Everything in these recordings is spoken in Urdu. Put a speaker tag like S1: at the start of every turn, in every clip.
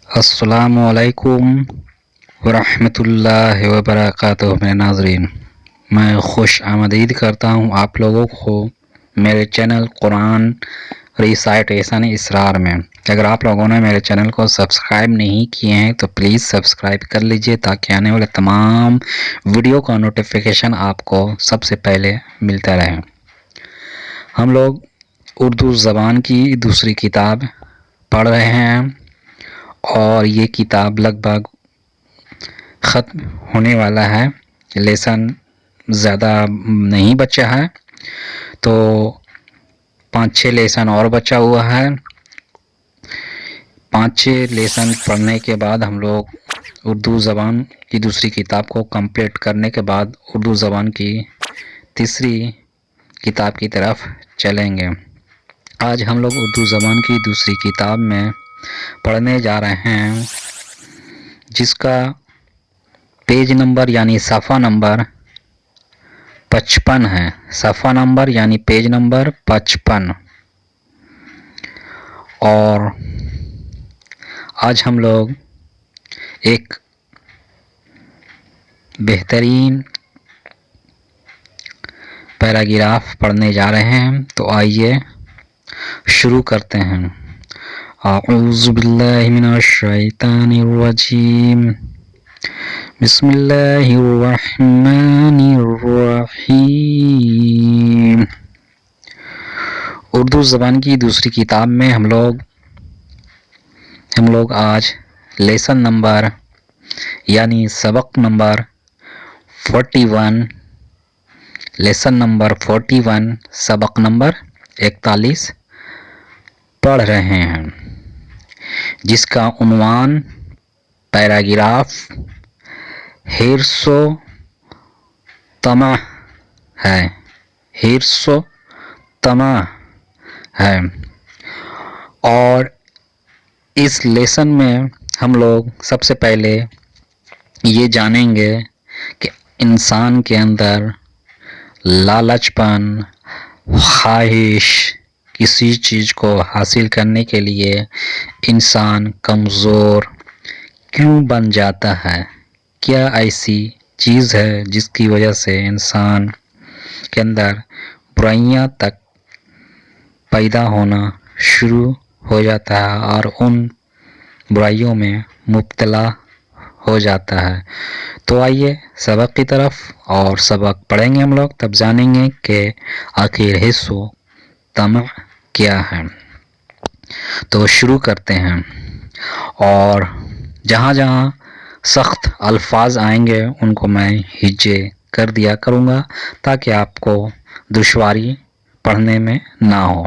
S1: السلام علیکم ورحمۃ اللہ وبرکاتہ۔ میرے ناظرین، میں خوش آمدید کرتا ہوں آپ لوگوں کو میرے چینل قرآن ریسائٹیشن اسرار میں۔ اگر آپ لوگوں نے میرے چینل کو سبسکرائب نہیں کیے ہیں تو پلیز سبسکرائب کر لیجئے تاکہ آنے والے تمام ویڈیو کا نوٹیفیکیشن آپ کو سب سے پہلے ملتا رہے۔ ہم لوگ اردو زبان کی دوسری کتاب پڑھ رہے ہیں اور یہ کتاب لگ بھگ ختم ہونے والا ہے۔ لیسن زیادہ نہیں بچا ہے، تو 5-6 لیسن اور بچا ہوا ہے۔ 5-6 لیسن پڑھنے کے بعد ہم لوگ اردو زبان کی دوسری کتاب کو کمپلیٹ کرنے کے بعد اردو زبان کی تیسری کتاب کی طرف چلیں گے۔ آج ہم لوگ اردو زبان کی دوسری کتاب میں پڑھنے جا رہے ہیں، جس کا پیج نمبر یعنی صفحہ نمبر 55 ہے۔ صفحہ نمبر یعنی پیج نمبر 55۔ اور آج ہم لوگ ایک بہترین پیراگراف پڑھنے جا رہے ہیں، تو آئیے شروع کرتے ہیں۔ اعوذ باللہ من الشیطان الرجیم، بسم اللہ الرحمن الرحیم۔ اردو زبان کی دوسری کتاب میں ہم لوگ آج لیسن نمبر یعنی سبق نمبر 41، لیسن نمبر 41 سبق نمبر 41 پڑھ رہے ہیں، جس کا عنوان پیراگراف حرص و طمع ہے۔ حرص و طمع ہے۔ اور اس لیسن میں ہم لوگ سب سے پہلے یہ جانیں گے کہ انسان کے اندر لالچ پن، خواہش، کسی چیز کو حاصل کرنے کے لیے انسان کمزور کیوں بن جاتا ہے؟ کیا ایسی چیز ہے جس کی وجہ سے انسان کے اندر برائیاں تک پیدا ہونا شروع ہو جاتا ہے اور ان برائیوں میں مبتلا ہو جاتا ہے؟ تو آئیے سبق کی طرف، اور سبق پڑھیں گے ہم لوگ، تب جانیں گے کہ آخر حرص و طمع کیا ہے۔ تو شروع کرتے ہیں، اور جہاں جہاں سخت الفاظ آئیں گے ان کو میں ہجے کر دیا کروں گا تاکہ آپ کو دشواری پڑھنے میں نہ ہو۔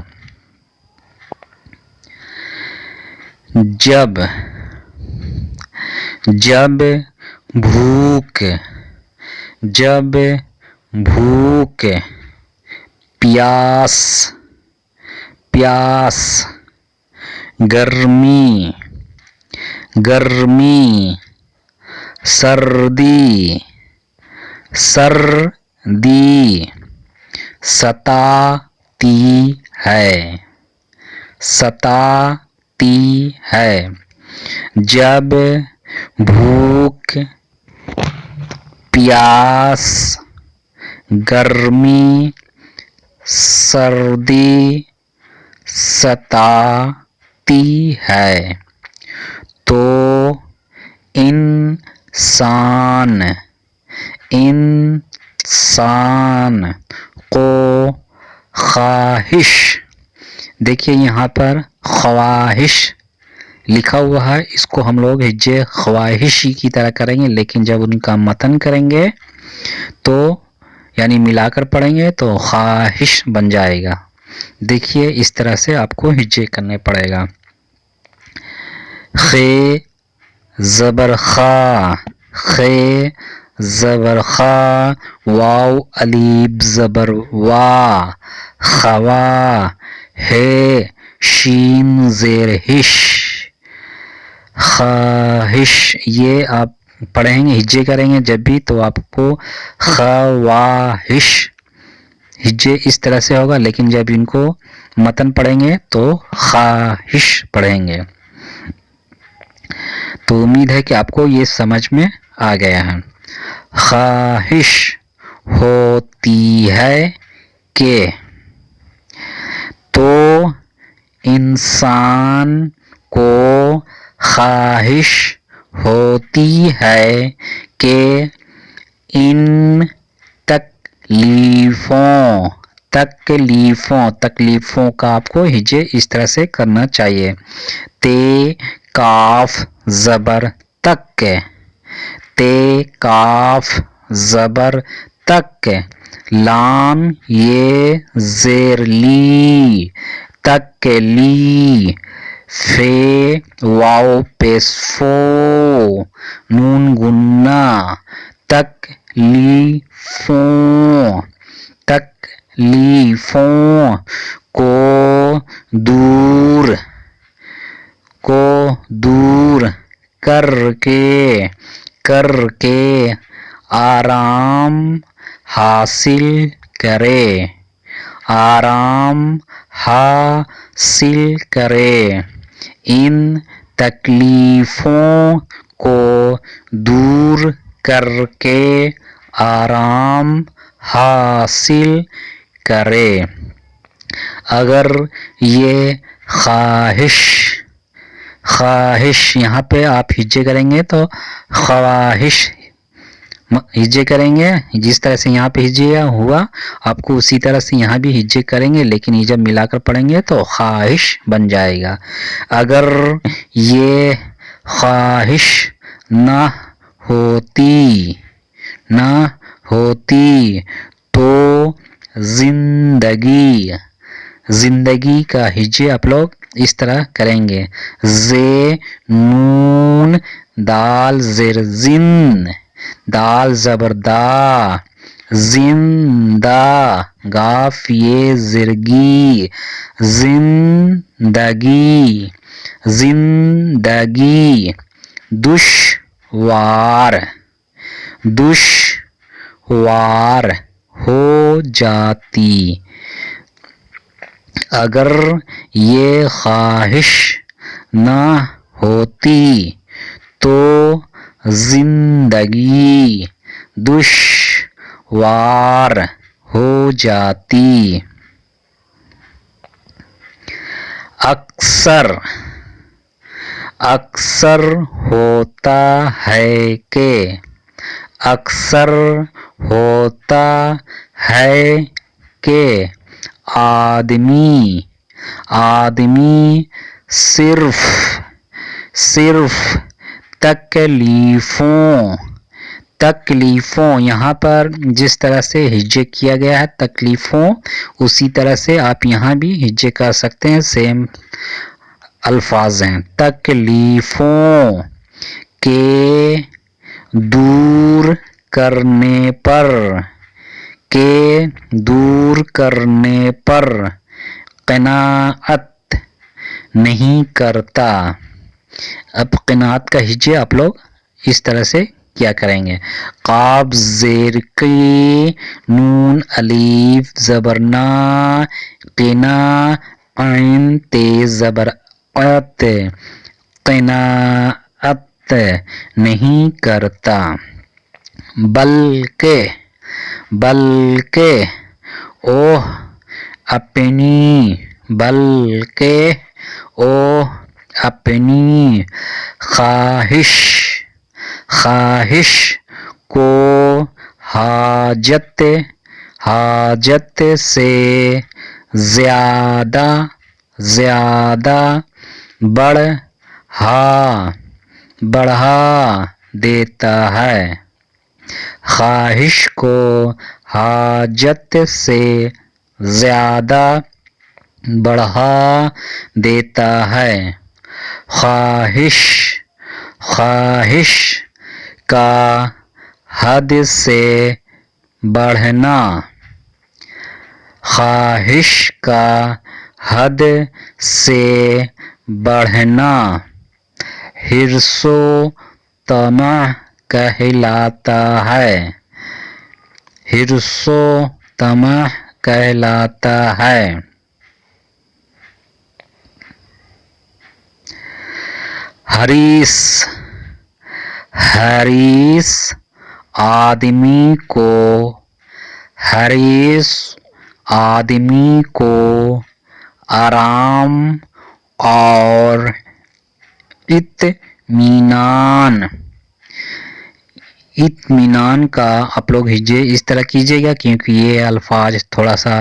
S1: جب بھوک، جب بھوک، پیاس، گرمی، سردی، ستاتی ہے۔ جب بھوک، پیاس، گرمی، سردی ستاتی ہے تو انسان کو خواہش، دیکھیے یہاں پر خواہش لکھا ہوا ہے، اس کو ہم لوگ ہجے خواہشی کی طرح کریں گے، لیکن جب ان کا متن کریں گے تو یعنی ملا کر پڑھیں گے تو خواہش بن جائے گا۔ دیکھیے اس طرح سے آپ کو ہجے کرنے پڑے گا۔ خے زبر خا، خے زبر خا، واو الف زبر وا، خوا، ہے شین زیر ہش، خواہش۔ یہ آپ پڑھیں گے، ہجے کریں گے جب بھی تو آپ کو خواہش ہجے اس طرح سے ہوگا، لیکن جب ان کو متن پڑھیں گے تو خواہش پڑھیں گے۔ تو امید ہے کہ آپ کو یہ سمجھ میں آ گیا ہے. خواہش ہوتی ہے کہ تو انسان کو خواہش ہوتی ہے کہ ان تکلیفوں کا آپ کو ہجے اس طرح سے کرنا چاہیے. تے کاف زبر تک، تے کاف زبر تک، لام یہ زیر لی تک لی، فے واو پیش فو نون گنا تکلیفوں، تکلیفوں کو دور کر کے آرام حاصل کرے، آرام حاصل کرے. ان تکلیفوں کو دور کر کے آرام حاصل کرے. اگر یہ خواہش یہاں پہ آپ ہجے کریں گے تو خواہش ہجے کریں گے، جس طرح سے یہاں پہ ہجے ہوا آپ کو اسی طرح سے یہاں بھی ہجے کریں گے، لیکن یہ جب ملا کر پڑھیں گے تو خواہش بن جائے گا. اگر یہ خواہش نہ ہوتی تو زندگی کا ہجے آپ لوگ اس طرح کریں گے. زے نون دال زیر زن، دال زبر دا، زندہ، گاف یہ زرگی، زندگی، دشوار ہو جاتی. اگر یہ خواہش نہ ہوتی تو زندگی دشوار ہو جاتی. اکثر ہوتا ہے کہ آدمی صرف تکلیفوں یہاں پر جس طرح سے ہجے کیا گیا ہے تکلیفوں، اسی طرح سے آپ یہاں بھی ہجے کر سکتے ہیں، سیم الفاظ ہیں. تکلیفوں کے دور کرنے پر قناعت نہیں کرتا. اب قناعت کا ہجے آپ لوگ اس طرح سے کیا کریں گے. قاف زیر قی، نون الف زبر نا، قنا، عین تے زبر ات، قناعت نہیں کرتا. بلکہ اپنی خواہش کو حاجت سے زیادہ بڑھا دیتا ہے. خواہش کو حاجت سے زیادہ بڑھا دیتا ہے. خواہش کا حد سے بڑھنا، خواہش کا حد سے بڑھنا حرص و طمع کہلاتا ہے. حرص و طمع کہلاتا ہے. حریص حریص آدمی کو آرام اور اطمینان کا آپ لوگ ہجے اس طرح کیجیے گا، کیونکہ یہ الفاظ تھوڑا سا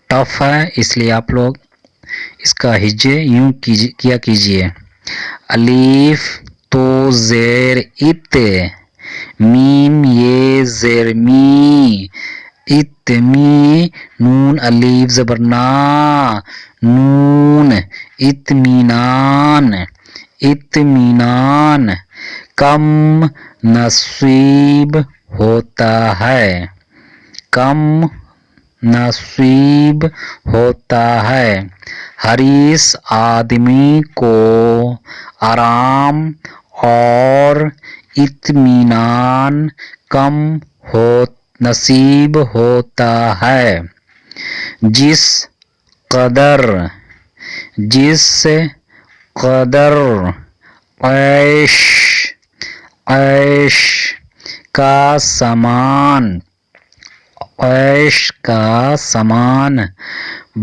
S1: ٹف ہے، اس لیے آپ لوگ اس کا ہجے یوں کیا کیجیے. الف تو زیر ات، میم یہ زیر می، اتمی، نون الف زبر نا، نون، اطمینان، کم نصیب ہوتا ہے، حریص آدمی کو آرام اور اطمینان کم نصیب ہوتا ہے. جس قدر عیش کا سامان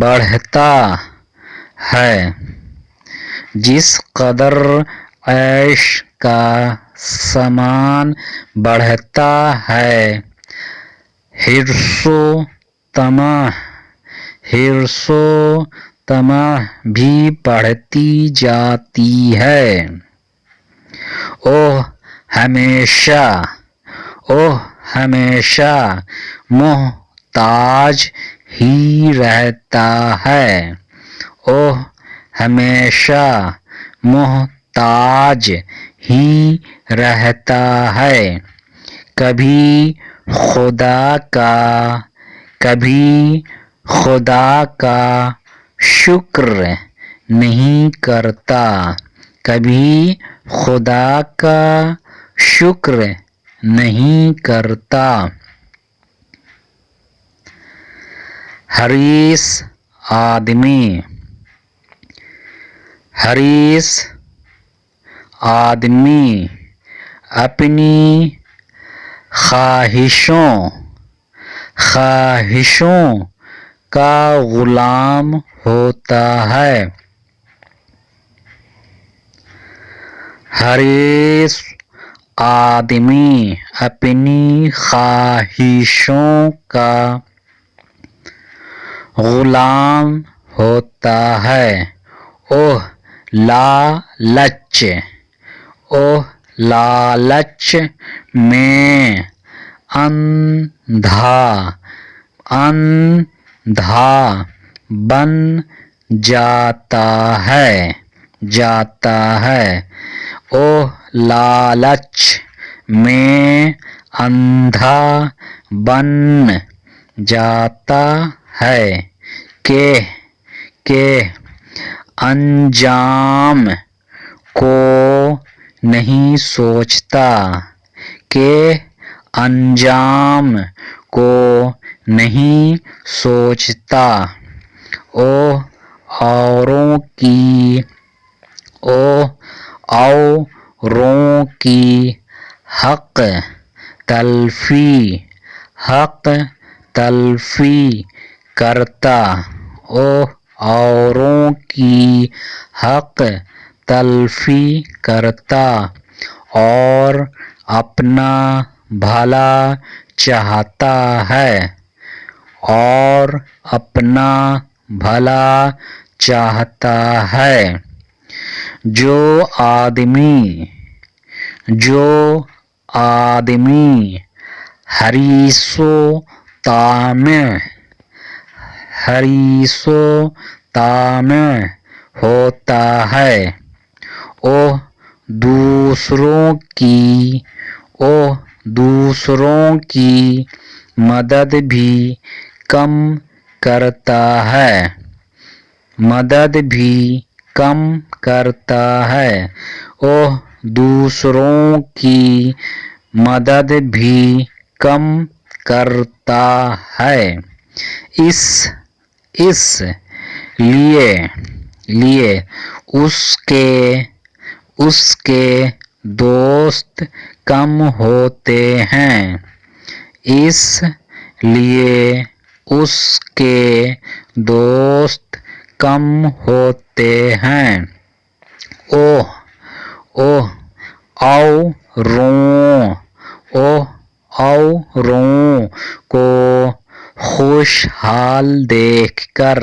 S1: بڑھتا ہے، جس قدر عیش کا سامان بڑھتا ہے، حرص و طمع بھی بڑھتی جاتی ہے. وہ ہمیشہ محتاج ہی رہتا ہے، کبھی خدا کا شکر نہیں کرتا. حریص آدمی اپنی خواہشوں کا غلام ہوتا ہے. حریص آدمی اپنی خواہشوں کا غلام ہوتا ہے. وہ لالچ میں اندھا بن جاتا ہے. وہ لالچ میں اندھا بن جاتا ہے کہ انجام کو نہیں سوچتا. وہ اوروں کی حق تلفی کرتا. وہ اوروں کی حق تلفی کرتا اور اپنا بھلا چاہتا ہے. جو آدمی حریص و طامع ہوتا ہے، وہ دوسروں کی مدد بھی کم کرتا ہے. وہ دوسروں کی مدد بھی کم کرتا ہے. اس لیے اس کے دوست کم ہوتے ہیں، اس لیے اس کے دوست کم ہوتے ہیں۔ اوہ اوہ اوروں کو خوشحال دیکھ کر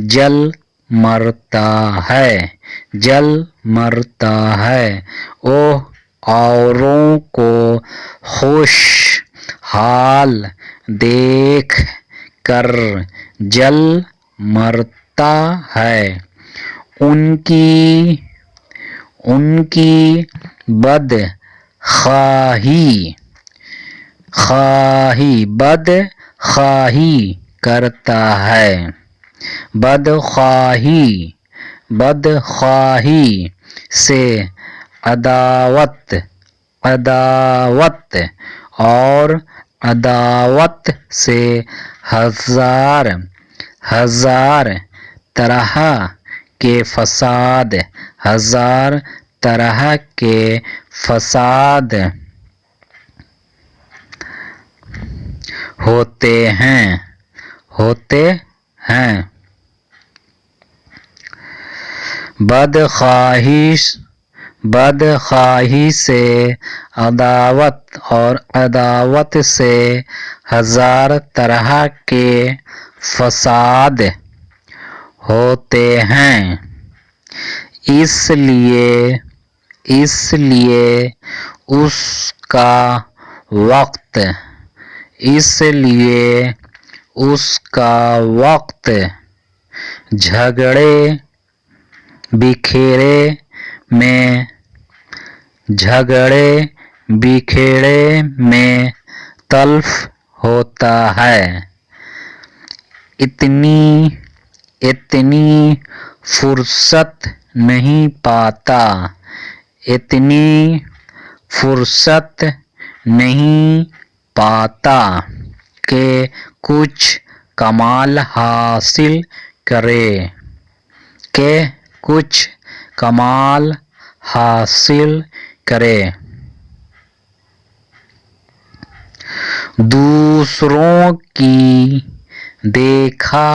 S1: جل مرتا ہے۔ اوہ اوروں کو خوشحال دیکھ کر جل مرتا ہے۔ ان کی بدخواہی کرتا ہے، بدخواہی سے عداوت اور عداوت سے ہزار طرح کے فساد ہوتے ہیں۔ بدخواہی سے عداوت اور عداوت سے ہزار طرح کے فساد ہوتے ہیں، اس لیے اس کا وقت جھگڑے بکھیڑے میں تلف ہوتا ہے۔ اتنی فرصت نہیں پاتا کہ کچھ کمال حاصل کرے۔ دوسروں کی دیکھا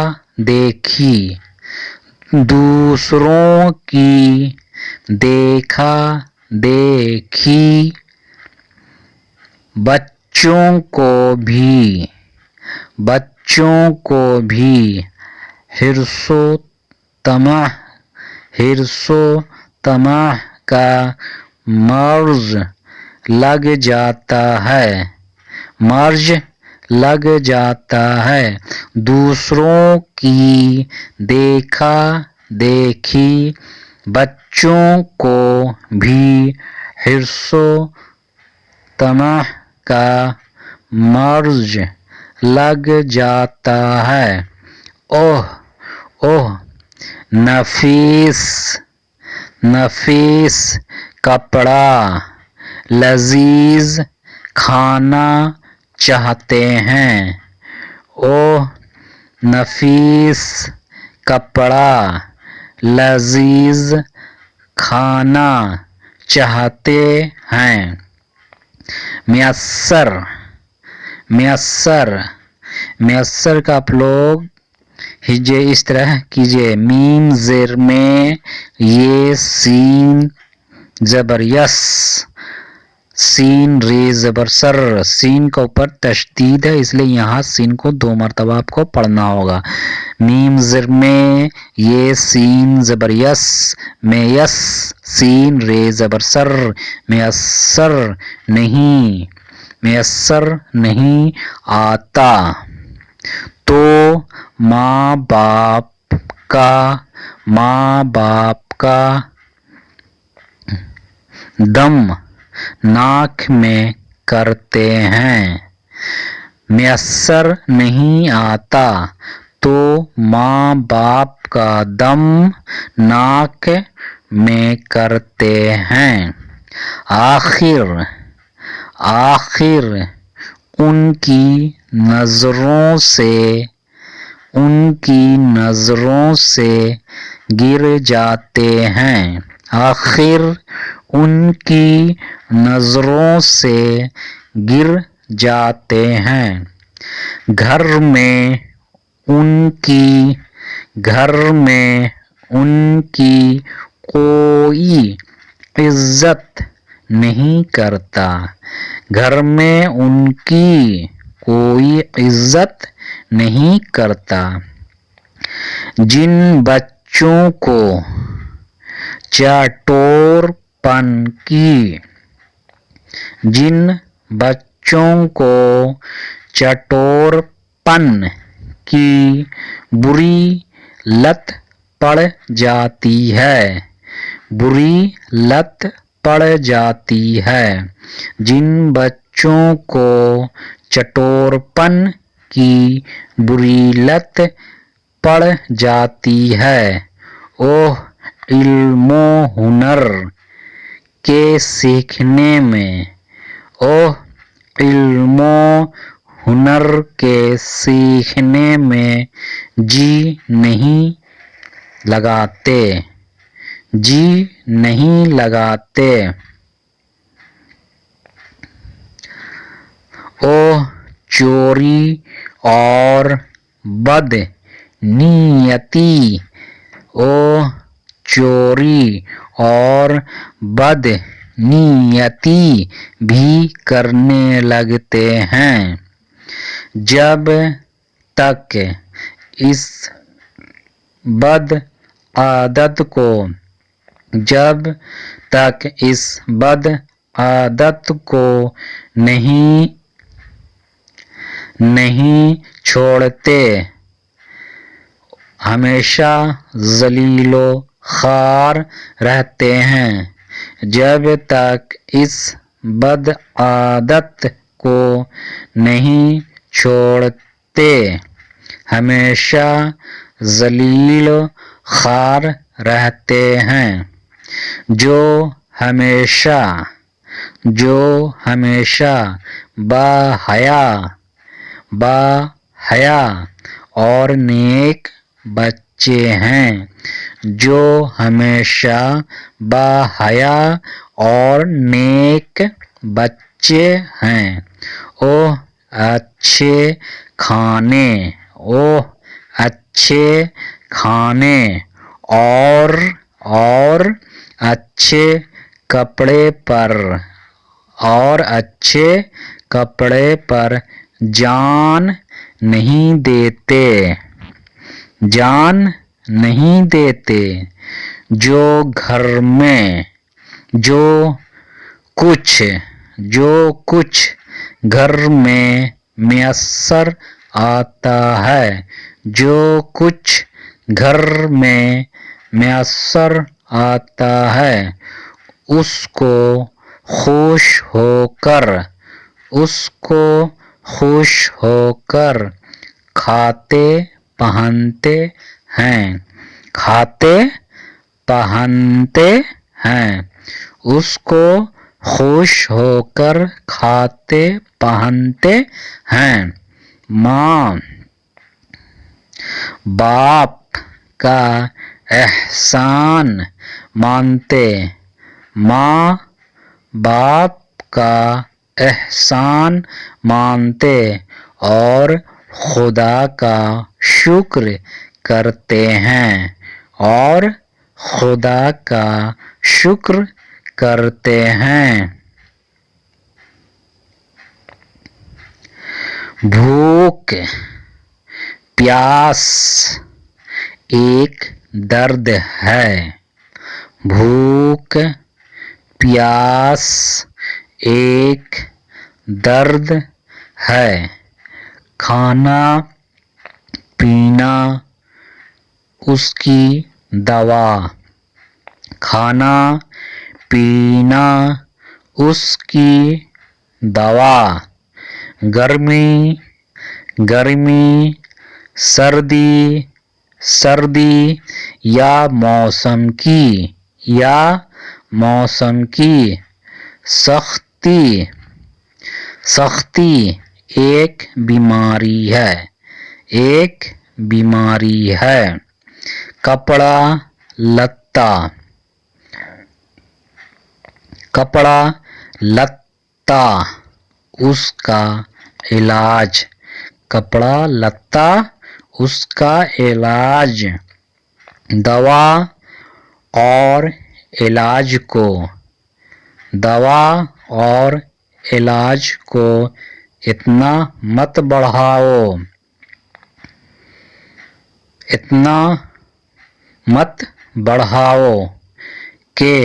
S1: دیکھی بچوں کو بھی حرص و طمع کا مرض لگ جاتا ہے۔ دوسروں کی دیکھا دیکھی بچوں کو بھی حرص و طمع کا مرض لگ جاتا ہے۔ اوہ نفیس کپڑا، لذیذ کھانا چاہتے ہیں۔ اوہ نفیس کپڑا، لذیذ کھانا چاہتے ہیں۔ میسر کا آپ لوگ ہجے اس طرح کیجئے، میم زیر میں یہ سین زبر یس، سین ری زبر سر، سین کا اوپر تشدید ہے اس لیے یہاں سین کو 2 مرتبہ آپ کو پڑھنا ہوگا۔ میم زر میں یہ سین زبر یس، میں یس، سین ری زبر سر، میسر نہیں آتا۔ تو ماں باپ کا دم ناک میں کرتے ہیں۔ میسر نہیں آتا تو ماں باپ کا دم ناک میں کرتے ہیں۔ آخر ان کی ان کی نظروں سے گر جاتے ہیں، آخر ان کی نظروں سے گر جاتے ہیں۔ گھر میں ان کی کوئی عزت نہیں کرتا، گھر میں ان کی کوئی عزت نہیں کرتا۔ جن بچوں کو چٹور پن کی بری لت پڑ جاتی ہے، جن بچوں کو چٹور پن کی بری لت پڑ جاتی ہے، وہ علم و ہنر کے سیکھنے میں جی نہیں لگاتے۔ وہ چوری اور بدنیتی بھی کرنے لگتے ہیں۔ جب تک اس بد عادت کو نہیں چھوڑتے، ہمیشہ ذلیل و خوار رہتے ہیں۔ جب تک اس بد عادت کو نہیں چھوڑتے، ہمیشہ ذلیل و خوار رہتے ہیں۔ جو ہمیشہ باحیا اور نیک بچے ہیں، جو ہمیشہ باحیا اور نیک بچے ہیں، وہ اچھے کھانے اور اچھے کپڑے پر جان نہیں دیتے۔ جو کچھ گھر میں میسر آتا ہے، اس کو خوش ہو کر کھاتے پہنتے ہیں، اس کو خوش ہو کر کھاتے پہنتے ہیں۔ ماں باپ کا احسان مانتے اور خدا کا شکر کرتے ہیں۔ بھوک پیاس ایک درد ہے، بھوک پیاس ایک درد ہے، کھانا پینا اس کی دوا، گرمی سردی یا موسم کی سختی ایک بیماری ہے، بیماری ہے. کپڑا لتا، کپڑا لتا اس کا علاج، کپڑا لتا اس کا علاج. دوا اور علاج کو، دوا اور علاج کو اتنا مت بڑھاؤ، اتنا مت بڑھاؤ کہ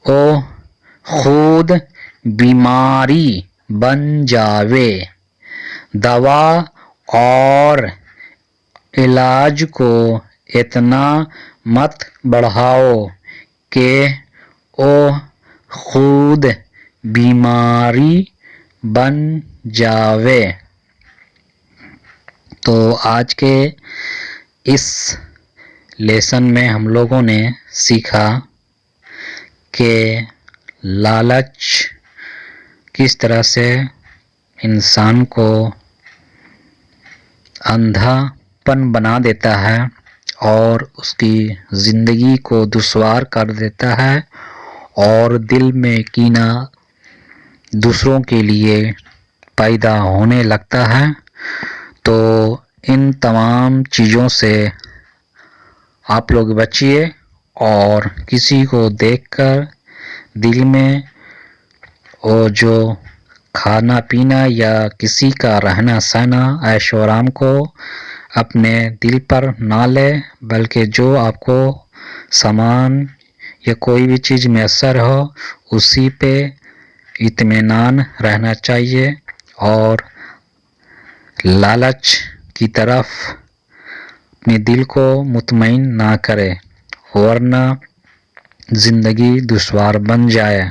S1: وہ خود بیماری بن جاوے. دوا اور علاج کو اتنا مت بڑھاؤ کہ وہ خود بیماری بن جاوے. تو آج کے اس لیسن میں ہم لوگوں نے سیکھا کہ لالچ کس طرح سے انسان کو اندھا پن بنا دیتا ہے اور اس کی زندگی کو دشوار کر دیتا ہے اور دل میں کینہ دوسروں کے لیے پیدا ہونے لگتا ہے. تو ان تمام چیزوں سے آپ لوگ بچیے اور کسی کو دیکھ کر دل میں وہ جو کھانا پینا یا کسی کا رہنا سہنا عیش و آرام کو اپنے دل پر نہ لے، بلکہ جو آپ کو سامان یا کوئی بھی چیز میسر ہو اسی پہ اطمینان رہنا چاہیے اور لالچ کی طرف اپنے دل کو مطمئن نہ کرے ورنہ زندگی دشوار بن جائے.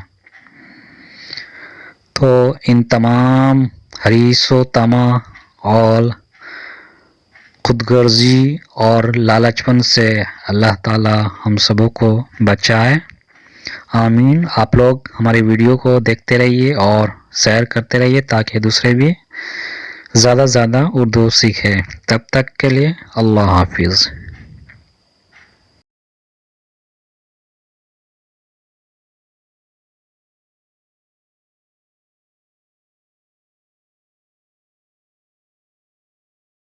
S1: تو ان تمام حریص و طمع اور خود غرضی اور لالچ پن سے اللہ تعالی ہم سبوں کو بچائے. آمین. آپ لوگ ہماری ویڈیو کو دیکھتے رہیے اور شیئر کرتے رہیے تاکہ دوسرے بھی زیادہ سے زیادہ اردو سیکھیں. تب تک کے لیے اللہ حافظ.